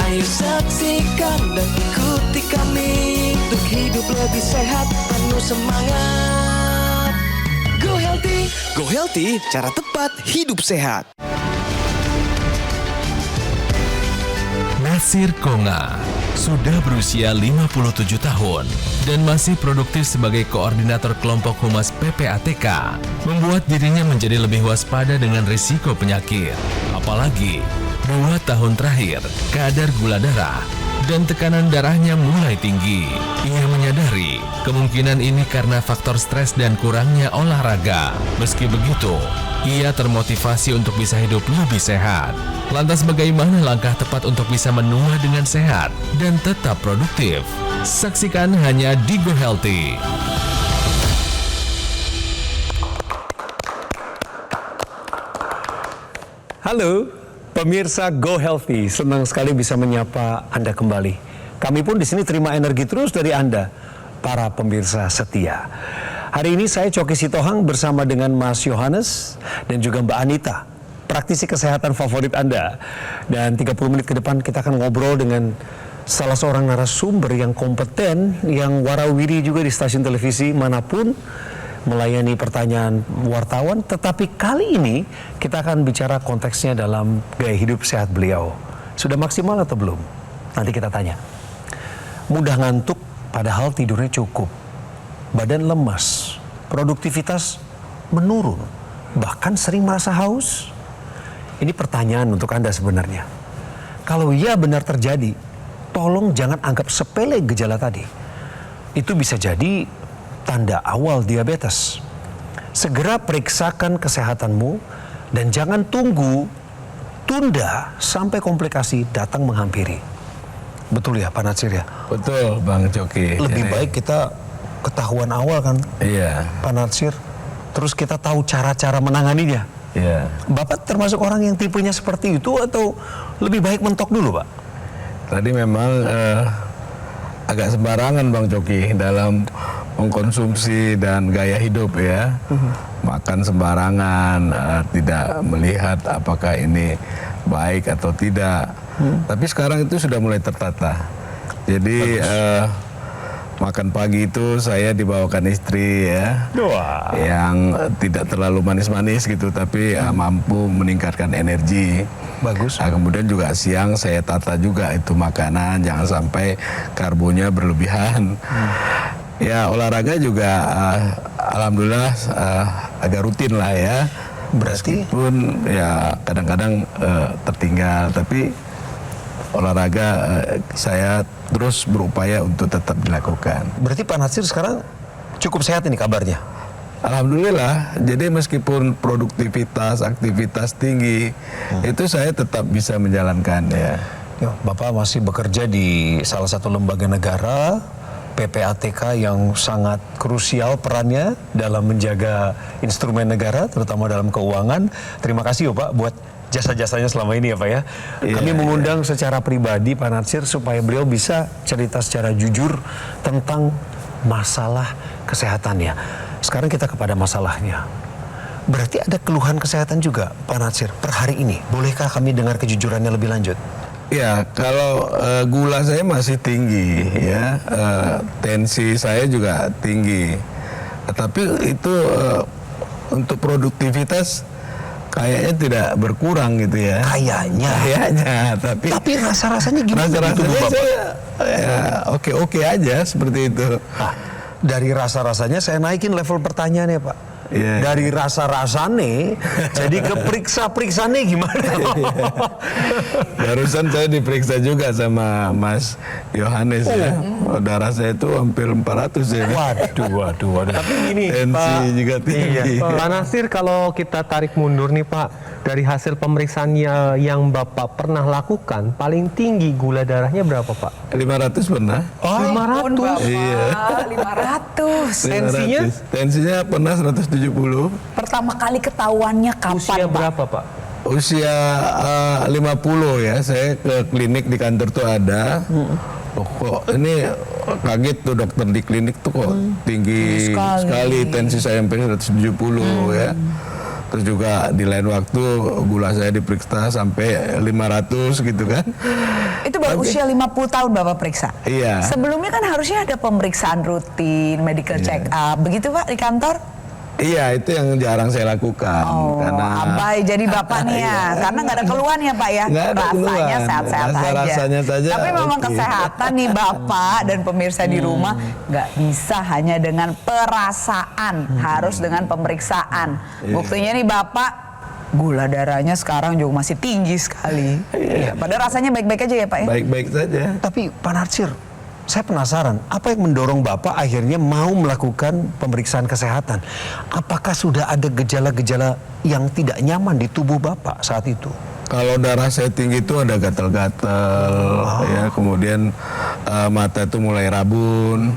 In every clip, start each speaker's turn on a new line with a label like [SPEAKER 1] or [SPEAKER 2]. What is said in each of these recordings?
[SPEAKER 1] Ayo saksikan dan ikuti kami untuk hidup lebih sehat, penuh semangat. Go Healthy, cara tepat hidup sehat.
[SPEAKER 2] Nasir Konga sudah berusia 57 tahun dan masih produktif sebagai koordinator kelompok humas PPATK, membuat dirinya menjadi lebih waspada dengan risiko penyakit. Apalagi 2 tahun terakhir, kadar gula darah dan tekanan darahnya mulai tinggi. Ia menyadari kemungkinan ini karena faktor stres dan kurangnya olahraga. Meski begitu, ia termotivasi untuk bisa hidup lebih sehat. Lantas bagaimana langkah tepat untuk bisa menua dengan sehat dan tetap produktif? Saksikan hanya di Go Healthy.
[SPEAKER 3] Halo, pemirsa Go Healthy. Senang sekali bisa menyapa Anda kembali. Kami pun di sini terima energi terus dari Anda, para pemirsa setia. Hari ini saya Coki Sitohang bersama dengan Mas Yohanes dan juga Mbak Anita, praktisi kesehatan favorit Anda. Dan 30 menit ke depan kita akan ngobrol dengan salah seorang narasumber yang kompeten, yang warawiri juga di stasiun televisi manapun, melayani pertanyaan wartawan. Tetapi kali ini kita akan bicara konteksnya dalam gaya hidup sehat beliau. Sudah maksimal atau belum? Nanti kita tanya. Mudah ngantuk padahal tidurnya cukup. Badan lemas, produktivitas menurun, bahkan sering merasa haus. Ini pertanyaan untuk Anda sebenarnya. Kalau iya benar terjadi, tolong jangan anggap sepele gejala tadi. Itu bisa jadi tanda awal diabetes. Segera periksakan kesehatanmu dan jangan tunda sampai komplikasi datang menghampiri. Betul ya Pak Natsir ya?
[SPEAKER 4] Betul Bang Coki.
[SPEAKER 3] Lebih baik kita ketahuan awal kan,
[SPEAKER 4] Iya.
[SPEAKER 3] Pak Natsir. Terus kita tahu cara-cara menanganinya.
[SPEAKER 4] Iya.
[SPEAKER 3] Bapak termasuk orang yang tipenya seperti itu atau lebih baik mentok dulu Pak?
[SPEAKER 4] Tadi memang agak sembarangan Bang Coki dalam mengkonsumsi dan gaya hidup ya. Makan sembarangan, tidak melihat apakah ini baik atau tidak. Tapi sekarang itu sudah mulai tertata. Jadi makan pagi itu saya dibawakan istri ya,
[SPEAKER 3] Wah.
[SPEAKER 4] yang tidak terlalu manis-manis gitu, tapi mampu meningkatkan energi.
[SPEAKER 3] Bagus.
[SPEAKER 4] Nah, kemudian juga siang saya tata juga itu makanan, jangan sampai karbonya berlebihan. Ya olahraga juga alhamdulillah agak rutin lah ya.
[SPEAKER 3] Berarti
[SPEAKER 4] Meskipun ya kadang-kadang tertinggal, tapi olahraga saya terus berupaya untuk tetap dilakukan.
[SPEAKER 3] berarti Pak Natsir sekarang cukup sehat ini kabarnya?
[SPEAKER 4] Alhamdulillah, jadi meskipun produktivitas, aktivitas tinggi, itu saya tetap bisa menjalankan ya.
[SPEAKER 3] Ya, Bapak masih bekerja di salah satu lembaga negara, PPATK, yang sangat krusial perannya dalam menjaga instrumen negara, terutama dalam keuangan. Terima kasih Pak buat jasa-jasanya selama ini ya Pak ya. Kami mengundang secara pribadi Pak Natsir supaya beliau bisa cerita secara jujur tentang masalah kesehatannya. Sekarang kita kepada masalahnya. Berarti ada keluhan kesehatan juga Pak Natsir per hari ini. Bolehkah kami dengar kejujurannya lebih lanjut?
[SPEAKER 4] Ya, kalau gula saya masih tinggi ya, tensi saya juga tinggi. Tapi itu untuk produktivitas kayaknya tidak berkurang gitu ya. Kayaknya,
[SPEAKER 3] Tapi rasa-rasanya gimana?
[SPEAKER 4] Rasa-rasanya saya ya, oke-oke aja seperti itu.
[SPEAKER 3] Nah, dari rasa-rasanya saya naikin level pertanyaannya Pak.
[SPEAKER 4] Iya.
[SPEAKER 3] Dari rasa-rasane jadi ke periksa-periksane gimana?
[SPEAKER 4] Barusan saya diperiksa juga sama Mas Yohanes ya. Darah saya itu hampir 400 ya.
[SPEAKER 3] Waduh.
[SPEAKER 5] Tapi gini,
[SPEAKER 4] Tensi
[SPEAKER 5] Pak,
[SPEAKER 4] juga tinggi.
[SPEAKER 5] Pak Nasir, kalau kita tarik mundur nih Pak, dari hasil pemeriksaan yang Bapak pernah lakukan, paling tinggi gula darahnya berapa Pak?
[SPEAKER 4] 500 pernah.
[SPEAKER 5] 500.
[SPEAKER 4] Iya.
[SPEAKER 6] 500.
[SPEAKER 5] Tensinya?
[SPEAKER 4] Tensinya pernah 170.
[SPEAKER 6] Pertama kali ketahuannya kapan,
[SPEAKER 5] Usia
[SPEAKER 6] Pak?
[SPEAKER 5] berapa Pak?
[SPEAKER 4] Usia 50 ya, saya ke klinik di kantor tuh ada. Oh, kok ini kaget tuh dokter di klinik tuh kok tinggi sekali tensi saya sampai 170 ya. Terus juga di lain waktu gula saya diperiksa sampai 500 gitu kan.
[SPEAKER 6] Itu baru usia 50 tahun Bapak periksa?
[SPEAKER 4] Iya.
[SPEAKER 6] Sebelumnya kan harusnya ada pemeriksaan rutin, medical check up, begitu Pak di kantor?
[SPEAKER 4] Iya, itu yang jarang saya lakukan.
[SPEAKER 6] Oh, abai jadi Bapak nih ya, karena nggak ada keluhan ya Pak ya?
[SPEAKER 4] Nggak ada
[SPEAKER 6] Rasanya
[SPEAKER 4] keluhan.
[SPEAKER 6] sehat-sehat aja.
[SPEAKER 4] Rasanya saja
[SPEAKER 6] Tapi memang
[SPEAKER 4] oke.
[SPEAKER 6] kesehatan nih Bapak dan pemirsa di rumah nggak bisa hanya dengan perasaan, harus dengan pemeriksaan. Buktinya nih Bapak, gula darahnya sekarang juga masih tinggi sekali. Iya. Padahal rasanya baik-baik aja ya Pak ya?
[SPEAKER 4] Baik-baik saja.
[SPEAKER 3] Tapi Pak Natsir, saya penasaran, apa yang mendorong Bapak akhirnya mau melakukan pemeriksaan kesehatan? Apakah sudah ada gejala-gejala yang tidak nyaman di tubuh Bapak saat itu?
[SPEAKER 4] Kalau darah saya tinggi itu ada gatal-gatal, ya, kemudian mata itu mulai rabun.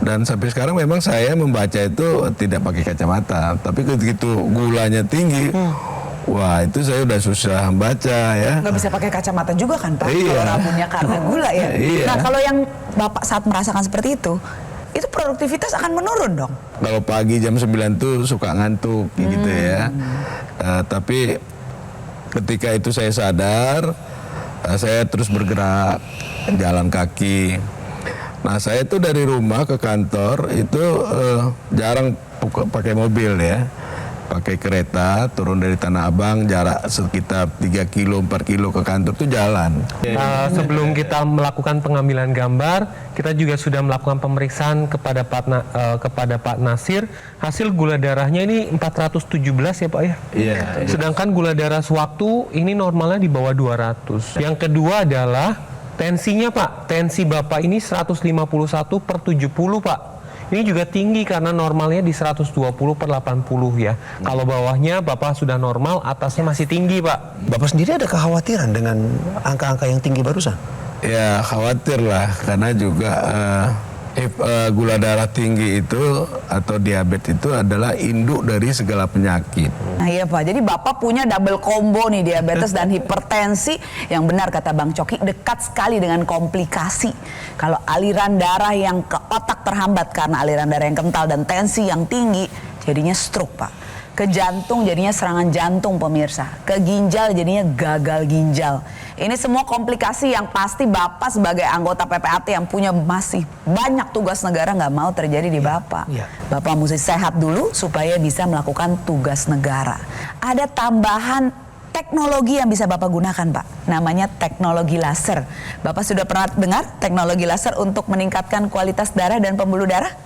[SPEAKER 4] Dan sampai sekarang memang saya membaca itu tidak pakai kacamata, tapi begitu gulanya tinggi, wah itu saya udah susah baca ya.
[SPEAKER 6] Nggak bisa pakai kacamata juga kan Pak?
[SPEAKER 4] Iya.
[SPEAKER 6] Kalau rabunnya karena gula ya.
[SPEAKER 4] Iya.
[SPEAKER 6] Nah kalau yang Bapak saat merasakan seperti itu produktivitas akan menurun dong?
[SPEAKER 4] Kalau pagi jam 9 tuh suka ngantuk gitu ya. Tapi ketika itu saya sadar, saya terus bergerak, jalan kaki. Nah saya itu dari rumah ke kantor itu jarang pakai mobil ya. Pakai kereta, turun dari Tanah Abang, jarak sekitar 3 kilo, 4 kilo ke kantor itu jalan.
[SPEAKER 5] Sebelum kita melakukan pengambilan gambar, kita juga sudah melakukan pemeriksaan kepada Pak Nasir. Hasil gula darahnya ini 417 ya Pak ya?
[SPEAKER 4] Iya.
[SPEAKER 5] Sedangkan gula darah sewaktu ini normalnya di bawah 200. Yang kedua adalah tensinya Pak. Tensi Bapak ini 151/70 Pak. Ini juga tinggi karena normalnya di 120/80 ya. Kalau bawahnya Bapak sudah normal, atasnya masih tinggi Pak.
[SPEAKER 3] Bapak sendiri ada kekhawatiran dengan angka-angka yang tinggi barusan?
[SPEAKER 4] Ya khawatir lah karena juga gula darah tinggi itu atau diabetes itu adalah induk dari segala penyakit.
[SPEAKER 6] Nah iya Pak, jadi Bapak punya double combo nih, diabetes dan hipertensi. Yang benar kata Bang Coki, dekat sekali dengan komplikasi. Kalau aliran darah yang ke otak terhambat karena aliran darah yang kental dan tensi yang tinggi, jadinya stroke Pak. Ke jantung jadinya serangan jantung pemirsa. Ke ginjal jadinya gagal ginjal. Ini semua komplikasi yang pasti Bapak sebagai anggota PPAT yang punya masih banyak tugas negara nggak mau terjadi di Bapak.
[SPEAKER 3] Iya.
[SPEAKER 6] Bapak mesti sehat dulu supaya bisa melakukan tugas negara. Ada tambahan teknologi yang bisa Bapak gunakan Pak. Namanya teknologi laser. Bapak sudah pernah dengar teknologi laser untuk meningkatkan kualitas darah dan pembuluh darah?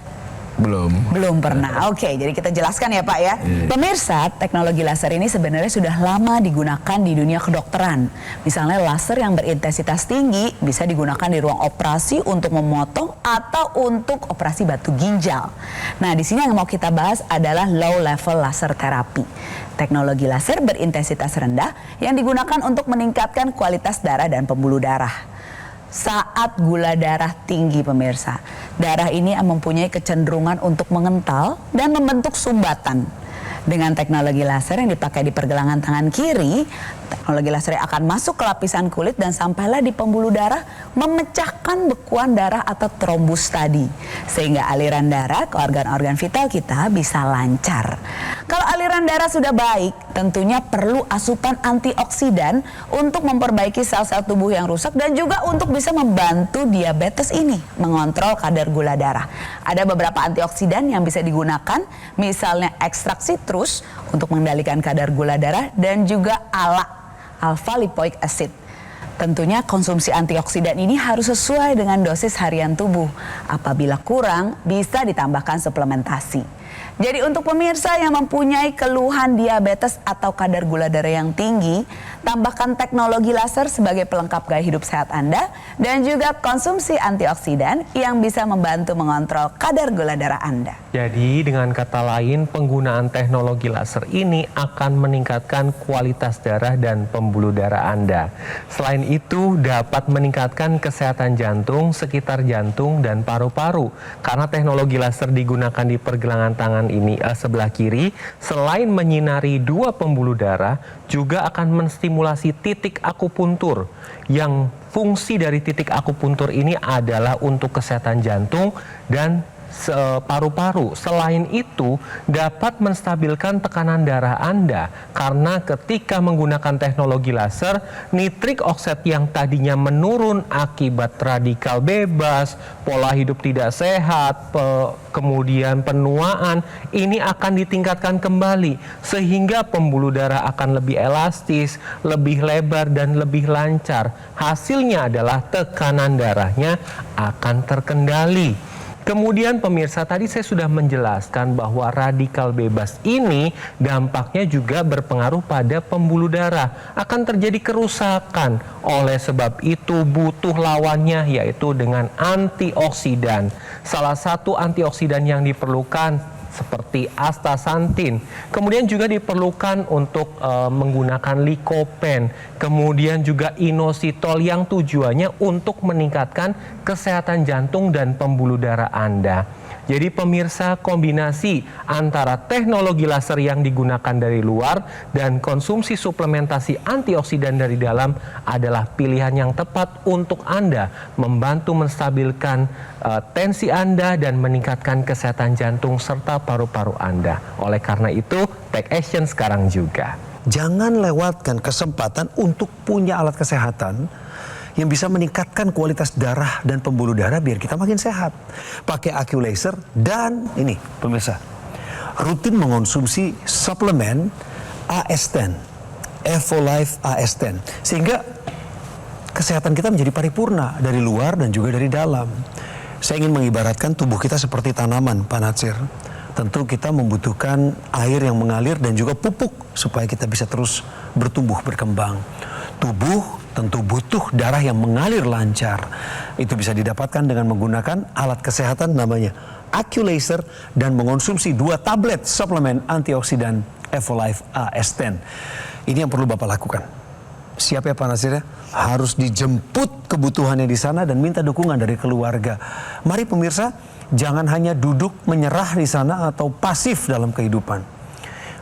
[SPEAKER 6] Belum pernah. Oke, jadi kita jelaskan ya Pak ya. Pemirsa, teknologi laser ini sebenarnya sudah lama digunakan di dunia kedokteran. Misalnya laser yang berintensitas tinggi bisa digunakan di ruang operasi untuk memotong atau untuk operasi batu ginjal. Nah, di sini yang mau kita bahas adalah low level laser therapy. Teknologi laser berintensitas rendah yang digunakan untuk meningkatkan kualitas darah dan pembuluh darah. Saat gula darah tinggi pemirsa, darah ini mempunyai kecenderungan untuk mengental dan membentuk sumbatan. Dengan teknologi laser yang dipakai di pergelangan tangan kiri, teknologi laser akan masuk ke lapisan kulit dan sampailah di pembuluh darah, memecahkan bekuan darah atau trombus tadi. Sehingga aliran darah ke organ-organ vital kita bisa lancar. Kalau aliran darah sudah baik, tentunya perlu asupan antioksidan untuk memperbaiki sel-sel tubuh yang rusak dan juga untuk bisa membantu diabetes ini mengontrol kadar gula darah. Ada beberapa antioksidan yang bisa digunakan, misalnya ekstrak citrus untuk mengendalikan kadar gula darah dan juga alpha lipoic acid. Tentunya konsumsi antioksidan ini harus sesuai dengan dosis harian tubuh. Apabila kurang, bisa ditambahkan suplementasi. Jadi untuk pemirsa yang mempunyai keluhan diabetes atau kadar gula darah yang tinggi, tambahkan teknologi laser sebagai pelengkap gaya hidup sehat Anda dan juga konsumsi antioksidan yang bisa membantu mengontrol kadar gula darah Anda.
[SPEAKER 5] Jadi dengan kata lain, penggunaan teknologi laser ini akan meningkatkan kualitas darah dan pembuluh darah Anda. Selain itu dapat meningkatkan kesehatan jantung, sekitar jantung dan paru-paru. Karena teknologi laser digunakan di pergelangan tangan ini sebelah kiri, selain menyinari dua pembuluh darah, juga akan menstimulasi titik akupuntur. Yang fungsi dari titik akupuntur ini adalah untuk kesehatan jantung dan paru-paru. Selain itu, dapat menstabilkan tekanan darah Anda karena ketika menggunakan teknologi laser, nitrik oksid yang tadinya menurun akibat radikal bebas, pola hidup tidak sehat, kemudian penuaan, ini akan ditingkatkan kembali sehingga pembuluh darah akan lebih elastis, lebih lebar dan lebih lancar. Hasilnya adalah tekanan darahnya akan terkendali. Kemudian pemirsa, tadi saya sudah menjelaskan bahwa radikal bebas ini dampaknya juga berpengaruh pada pembuluh darah. Akan terjadi kerusakan. Oleh sebab itu butuh lawannya, yaitu dengan antioksidan. Salah satu antioksidan yang diperlukan seperti astaxanthin. Kemudian juga diperlukan untuk menggunakan likopen. Kemudian juga inositol yang tujuannya untuk meningkatkan kesehatan jantung dan pembuluh darah Anda. Jadi pemirsa, kombinasi antara teknologi laser yang digunakan dari luar dan konsumsi suplementasi antioksidan dari dalam adalah pilihan yang tepat untuk Anda membantu menstabilkan tensi Anda dan meningkatkan kesehatan jantung serta paru-paru Anda. Oleh karena itu, take action sekarang juga.
[SPEAKER 3] Jangan lewatkan kesempatan untuk punya alat kesehatan yang bisa meningkatkan kualitas darah dan pembuluh darah biar kita makin sehat. Pakai AccuLaser dan ini pemirsa, rutin mengonsumsi suplemen AS10, Evolife AS10, sehingga kesehatan kita menjadi paripurna dari luar dan juga dari dalam. Saya ingin mengibaratkan tubuh kita seperti tanaman, Pak Natsir. Tentu kita membutuhkan air yang mengalir dan juga pupuk supaya kita bisa terus bertumbuh, berkembang. Tubuh tentu butuh darah yang mengalir lancar. Itu bisa didapatkan dengan menggunakan alat kesehatan namanya AccuLaser dan mengonsumsi 2 tablet suplemen antioksidan Evolife AS10. Ini yang perlu Bapak lakukan. Siap ya Pak Natsir ya? Harus dijemput kebutuhannya di sana dan minta dukungan dari keluarga. Mari pemirsa, jangan hanya duduk menyerah di sana atau pasif dalam kehidupan.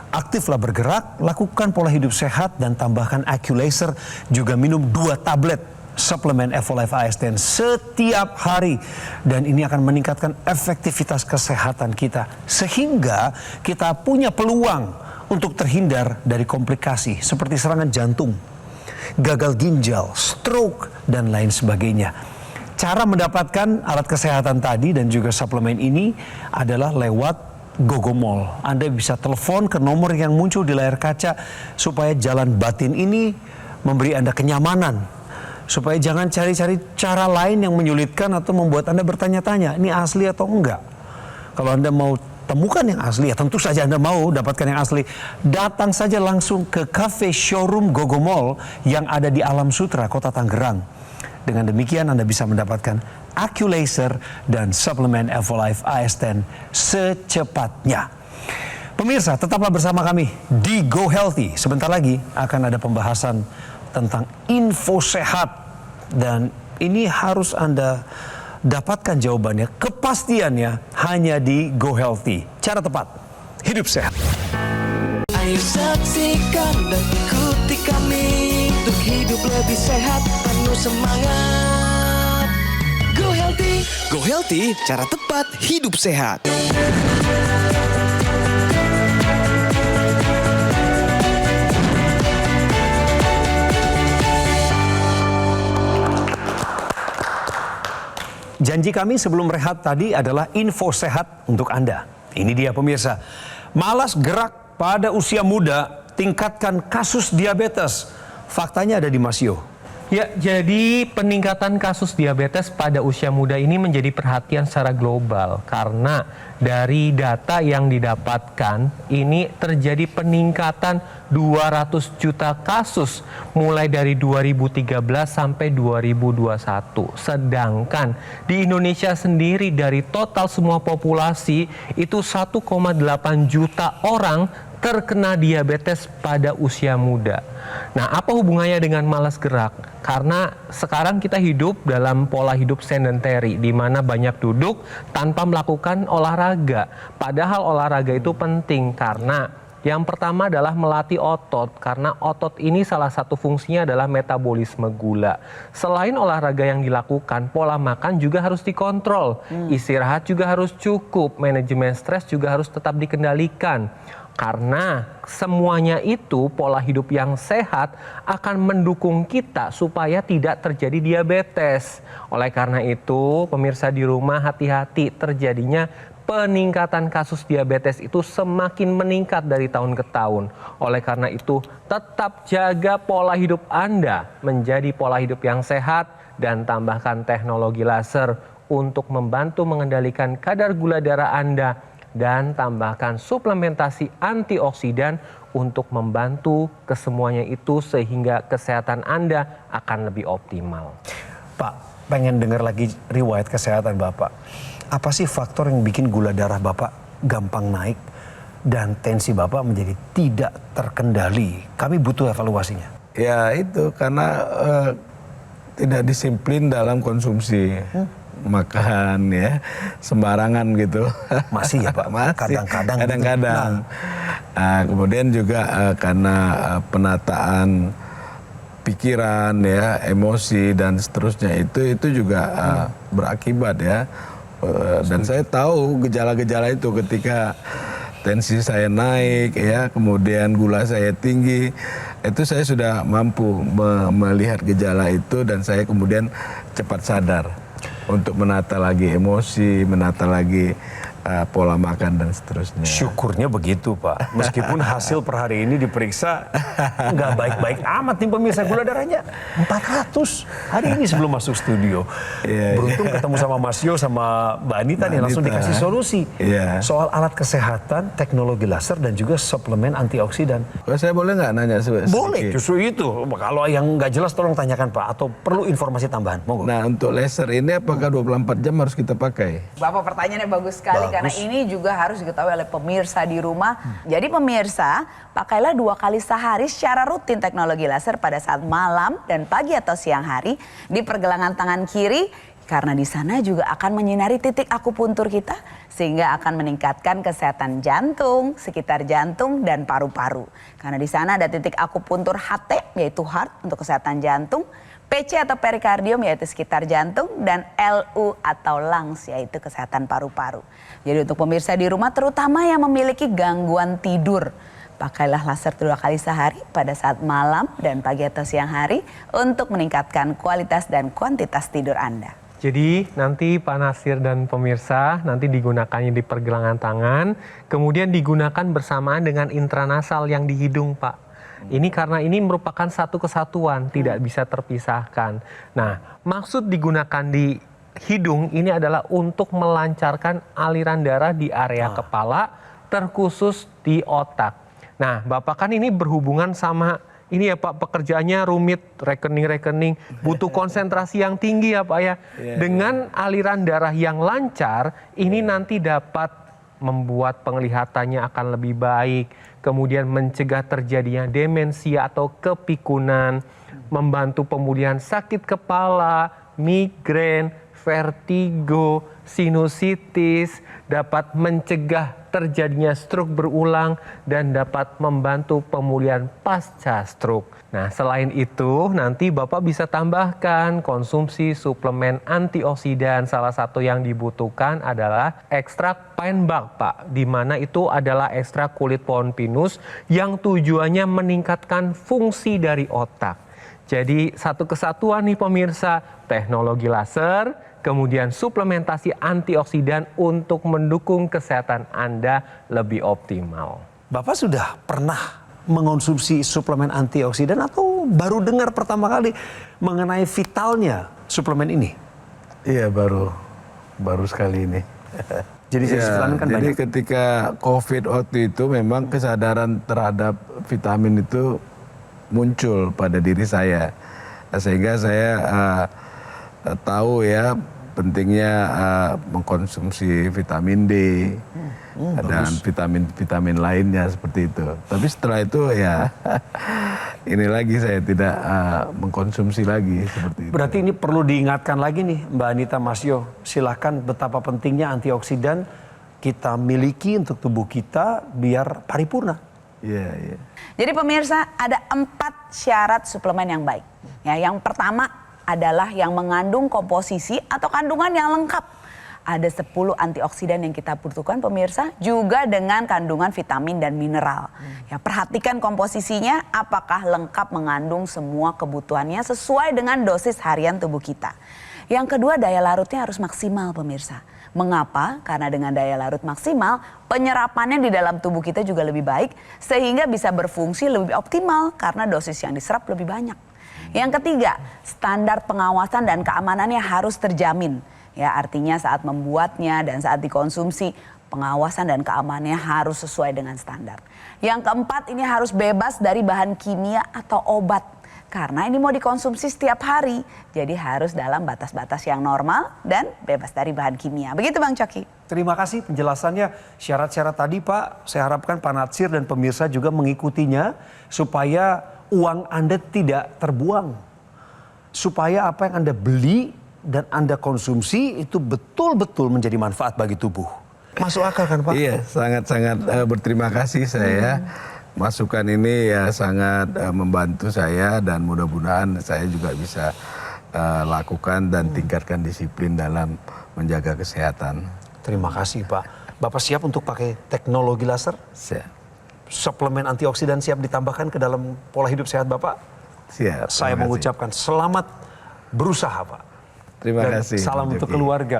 [SPEAKER 3] Aktiflah bergerak, lakukan pola hidup sehat dan tambahkan AccuLaser, juga minum 2 tablet suplemen Evolife AS10 setiap hari. Dan ini akan meningkatkan efektivitas kesehatan kita sehingga kita punya peluang untuk terhindar dari komplikasi seperti serangan jantung, gagal ginjal, stroke, dan lain sebagainya. Cara mendapatkan alat kesehatan tadi dan juga suplemen ini adalah lewat Gogomol. Anda bisa telepon ke nomor yang muncul di layar kaca supaya jalan batin ini memberi Anda kenyamanan. Supaya jangan cari-cari cara lain yang menyulitkan atau membuat Anda bertanya-tanya, ini asli atau enggak. Kalau Anda mau temukan yang asli, ya tentu saja Anda mau dapatkan yang asli. Datang saja langsung ke cafe showroom Gogomol yang ada di Alam Sutra, Kota Tangerang. Dengan demikian Anda bisa mendapatkan AccuLaser dan suplemen Evolife AS10 secepatnya. Pemirsa, tetaplah bersama kami di Go Healthy. Sebentar lagi akan ada pembahasan tentang info sehat. Dan ini harus Anda dapatkan jawabannya, kepastiannya hanya di Go Healthy. Cara tepat, hidup sehat.
[SPEAKER 1] Ayo saksikan dan ikuti kami untuk hidup lebih sehat, penuh semangat. Go Healthy, cara tepat hidup sehat.
[SPEAKER 3] Janji kami sebelum rehat tadi adalah info sehat untuk Anda. Ini dia pemirsa. Malas gerak pada usia muda tingkatkan kasus diabetes. Faktanya ada di Masio.
[SPEAKER 5] Ya, jadi peningkatan kasus diabetes pada usia muda ini menjadi perhatian secara global karena dari data yang didapatkan ini terjadi peningkatan 200 juta kasus mulai dari 2013 sampai 2021. Sedangkan di Indonesia sendiri dari total semua populasi itu 1,8 juta orang terkena diabetes pada usia muda. Nah, apa hubungannya dengan malas gerak? Karena sekarang kita hidup dalam pola hidup sedentary, di mana banyak duduk tanpa melakukan olahraga. Padahal olahraga itu penting karena Yang pertama adalah melatih otot, karena otot ini salah satu fungsinya adalah metabolisme gula. Selain olahraga yang dilakukan, pola makan juga harus dikontrol. Istirahat juga harus cukup, manajemen stres juga harus tetap dikendalikan. Karena semuanya itu pola hidup yang sehat akan mendukung kita supaya tidak terjadi diabetes. Oleh karena itu, pemirsa di rumah hati-hati, terjadinya peningkatan kasus diabetes itu semakin meningkat dari tahun ke tahun. Oleh karena itu, tetap jaga pola hidup Anda menjadi pola hidup yang sehat dan tambahkan teknologi laser untuk membantu mengendalikan kadar gula darah Anda dan tambahkan suplementasi antioksidan untuk membantu kesemuanya itu sehingga kesehatan Anda akan lebih optimal.
[SPEAKER 3] Pak, pengen dengar lagi riwayat kesehatan Bapak. Apa sih faktor yang bikin gula darah Bapak gampang naik dan tensi Bapak menjadi tidak terkendali? Kami butuh evaluasinya.
[SPEAKER 4] Ya itu karena tidak disiplin dalam konsumsi. Makan ya sembarangan gitu.
[SPEAKER 3] Masih ya Pak?
[SPEAKER 4] Masih.
[SPEAKER 3] Kadang-kadang.
[SPEAKER 4] Kadang-kadang. Kemudian juga karena penataan pikiran ya, emosi dan seterusnya itu juga berakibat ya. Dan saya tahu gejala-gejala itu ketika tensi saya naik ya, kemudian gula saya tinggi, itu saya sudah mampu melihat gejala itu dan saya kemudian cepat sadar untuk menata lagi emosi, menata lagi pola makan dan seterusnya.
[SPEAKER 3] Syukurnya begitu Pak. Meskipun hasil per hari ini diperiksa nggak baik-baik amat nih pemirsa, gula darahnya 400 hari ini sebelum masuk studio. Beruntung ketemu sama Mas Yo sama Mbak Anita nih, langsung dikasih solusi soal alat kesehatan, teknologi laser dan juga suplemen antioksidan.
[SPEAKER 4] Saya boleh nggak nanya sedikit?
[SPEAKER 3] Boleh, justru itu. Kalau yang nggak jelas tolong tanyakan Pak, atau perlu informasi tambahan. Monggo.
[SPEAKER 4] Nah untuk laser ini apakah 24 jam harus kita pakai?
[SPEAKER 6] Bapak pertanyaannya bagus sekali karena ini juga harus diketahui oleh pemirsa di rumah. Jadi pemirsa, pakailah 2 kali sehari secara rutin teknologi laser pada saat malam dan pagi atau siang hari di pergelangan tangan kiri. Karena di sana juga akan menyinari titik akupuntur kita sehingga akan meningkatkan kesehatan jantung, sekitar jantung dan paru-paru. Karena di sana ada titik akupuntur HT yaitu heart untuk kesehatan jantung, PC atau perikardium yaitu sekitar jantung, dan LU atau lungs yaitu kesehatan paru-paru. Jadi untuk pemirsa di rumah terutama yang memiliki gangguan tidur, pakailah laser 2 kali sehari pada saat malam dan pagi atau siang hari untuk meningkatkan kualitas dan kuantitas tidur Anda.
[SPEAKER 5] Jadi nanti Pak Nasir dan pemirsa nanti digunakannya di pergelangan tangan, kemudian digunakan bersamaan dengan intranasal yang di hidung Pak. Ini karena ini merupakan satu kesatuan, tidak bisa terpisahkan. Nah, maksud digunakan di hidung ini adalah untuk melancarkan aliran darah di area kepala, terkhusus di otak. Nah, Bapak kan ini berhubungan sama ini ya Pak, pekerjaannya rumit, rekening-rekening, butuh konsentrasi yang tinggi ya Pak ya. Dengan aliran darah yang lancar, ini nanti dapat membuat penglihatannya akan lebih baik, kemudian mencegah terjadinya demensia atau kepikunan, membantu pemulihan sakit kepala, migrain, vertigo, sinusitis, dapat mencegah terjadinya stroke berulang dan dapat membantu pemulihan pasca stroke. Nah, selain itu nanti Bapak bisa tambahkan konsumsi suplemen antioksidan. Salah satu yang dibutuhkan adalah ekstrak pine bark, Pak, di mana itu adalah ekstrak kulit pohon pinus yang tujuannya meningkatkan fungsi dari otak. Jadi satu kesatuan nih pemirsa, teknologi laser, kemudian suplementasi antioksidan untuk mendukung kesehatan Anda lebih optimal.
[SPEAKER 3] Bapak sudah pernah mengonsumsi suplemen antioksidan atau baru dengar pertama kali mengenai vitalnya suplemen ini?
[SPEAKER 4] Iya, baru sekali ini.
[SPEAKER 3] Jadi kan
[SPEAKER 4] jadi
[SPEAKER 3] banyak.
[SPEAKER 4] ketika COVID waktu itu memang kesadaran terhadap vitamin itu muncul pada diri saya, sehingga saya tahu ya pentingnya mengkonsumsi vitamin D dan vitamin-vitamin lainnya seperti itu. Tapi setelah itu ya ini lagi saya tidak mengkonsumsi lagi seperti itu.
[SPEAKER 3] Berarti ini perlu diingatkan lagi nih Mbak Anita, Mas Yo, silakan betapa pentingnya antioksidan kita miliki untuk tubuh kita biar paripurna.
[SPEAKER 4] Iya.
[SPEAKER 6] Jadi pemirsa, ada 4 syarat suplemen yang baik. Ya, yang pertama adalah yang mengandung komposisi atau kandungan yang lengkap. Ada 10 antioksidan yang kita butuhkan pemirsa, juga dengan kandungan vitamin dan mineral. Ya, perhatikan komposisinya apakah lengkap mengandung semua kebutuhannya sesuai dengan dosis harian tubuh kita. Yang kedua, daya larutnya harus maksimal pemirsa. Mengapa? Karena dengan daya larut maksimal, penyerapannya di dalam tubuh kita juga lebih baik sehingga bisa berfungsi lebih optimal karena dosis yang diserap lebih banyak. Yang ketiga, standar pengawasan dan keamanannya harus terjamin. Ya, artinya saat membuatnya dan saat dikonsumsi, pengawasan dan keamanannya harus sesuai dengan standar. Yang keempat, ini harus bebas dari bahan kimia atau obat. Karena ini mau dikonsumsi setiap hari, jadi harus dalam batas-batas yang normal dan bebas dari bahan kimia. Begitu Bang Coki.
[SPEAKER 3] Terima kasih penjelasannya. Syarat-syarat tadi Pak, saya harapkan Pak Natsir dan pemirsa juga mengikutinya supaya uang Anda tidak terbuang. Supaya apa yang Anda beli dan Anda konsumsi itu betul-betul menjadi manfaat bagi tubuh. Masuk akal kan Pak?
[SPEAKER 4] Iya, sangat-sangat berterima kasih saya. Masukan ini ya sangat membantu saya dan mudah-mudahan saya juga bisa lakukan dan tingkatkan disiplin dalam menjaga kesehatan.
[SPEAKER 3] Terima kasih Pak. Bapak siap untuk pakai teknologi laser?
[SPEAKER 4] Siap.
[SPEAKER 3] Suplemen antioksidan siap ditambahkan ke dalam pola hidup sehat Bapak?
[SPEAKER 4] Siap.
[SPEAKER 3] Saya
[SPEAKER 4] terima kasih.
[SPEAKER 3] mengucapkan selamat berusaha Pak.
[SPEAKER 4] Terima
[SPEAKER 3] Dan
[SPEAKER 4] kasih.
[SPEAKER 3] salam
[SPEAKER 4] Pak
[SPEAKER 3] untuk
[SPEAKER 4] Joki.
[SPEAKER 3] keluarga.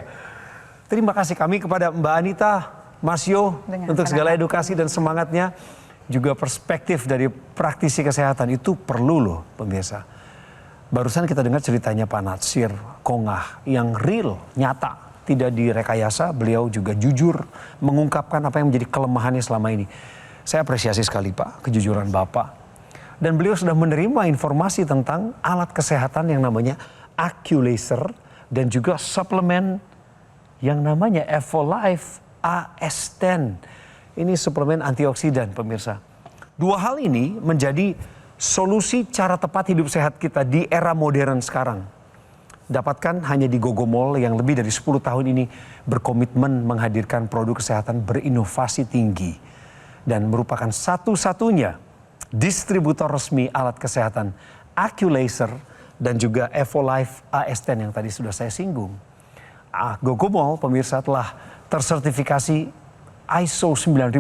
[SPEAKER 3] Terima kasih kami kepada Mbak Anita, Mas Yo untuk segala edukasi dan semangatnya. Juga perspektif dari praktisi kesehatan itu perlu loh pemirsa. Barusan kita dengar ceritanya Pak Natsir Kongah yang real, nyata, tidak direkayasa. Beliau juga jujur mengungkapkan apa yang menjadi kelemahannya selama ini. Saya apresiasi sekali Pak kejujuran Bapak. Dan beliau sudah menerima informasi tentang alat kesehatan yang namanya Aculaser dan juga suplemen yang namanya Evolife AS10. Ini suplemen antioksidan pemirsa. Dua hal ini menjadi solusi cara tepat hidup sehat kita di era modern sekarang. Dapatkan hanya di Gogomall yang lebih dari 10 tahun ini berkomitmen menghadirkan produk kesehatan berinovasi tinggi. Dan merupakan satu-satunya distributor resmi alat kesehatan Aculaser dan juga Evolife AS10 yang tadi sudah saya singgung. Gogomall pemirsa telah tersertifikasi ISO 9001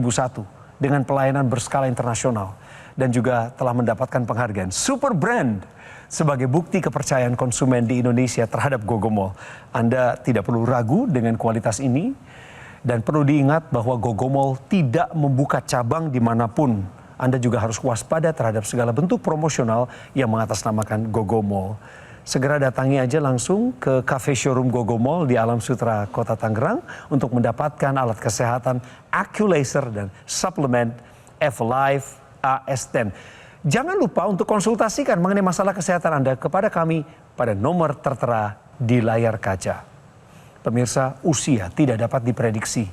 [SPEAKER 3] dengan pelayanan berskala internasional dan juga telah mendapatkan penghargaan Super Brand sebagai bukti kepercayaan konsumen di Indonesia terhadap Gogomall. Anda tidak perlu ragu dengan kualitas ini dan perlu diingat bahwa Gogomall tidak membuka cabang dimanapun. Anda juga harus waspada terhadap segala bentuk promosional yang mengatasnamakan Gogomall. Segera datangi aja langsung ke cafe showroom Gogomall di Alam Sutra, Kota Tangerang untuk mendapatkan alat kesehatan Aculaser dan suplemen Evolife AS10. Jangan lupa untuk konsultasikan mengenai masalah kesehatan Anda kepada kami pada nomor tertera di layar kaca. Pemirsa, usia tidak dapat diprediksi,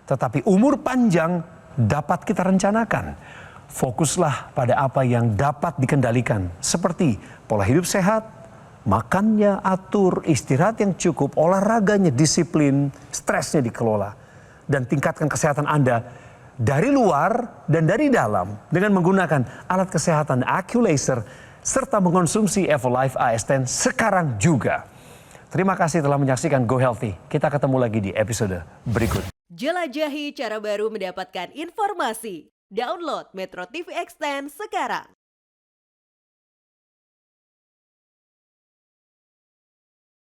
[SPEAKER 3] tetapi umur panjang dapat kita rencanakan. Fokuslah pada apa yang dapat dikendalikan, seperti pola hidup sehat, makannya atur, istirahat yang cukup, olahraganya disiplin, stresnya dikelola. Dan tingkatkan kesehatan Anda dari luar dan dari dalam dengan menggunakan alat kesehatan Aculaser serta mengonsumsi Evolife AS10 sekarang juga. Terima kasih telah menyaksikan Go Healthy. Kita ketemu lagi di episode berikut.
[SPEAKER 7] Jelajahi cara baru mendapatkan informasi. Download Metro TV Extend sekarang.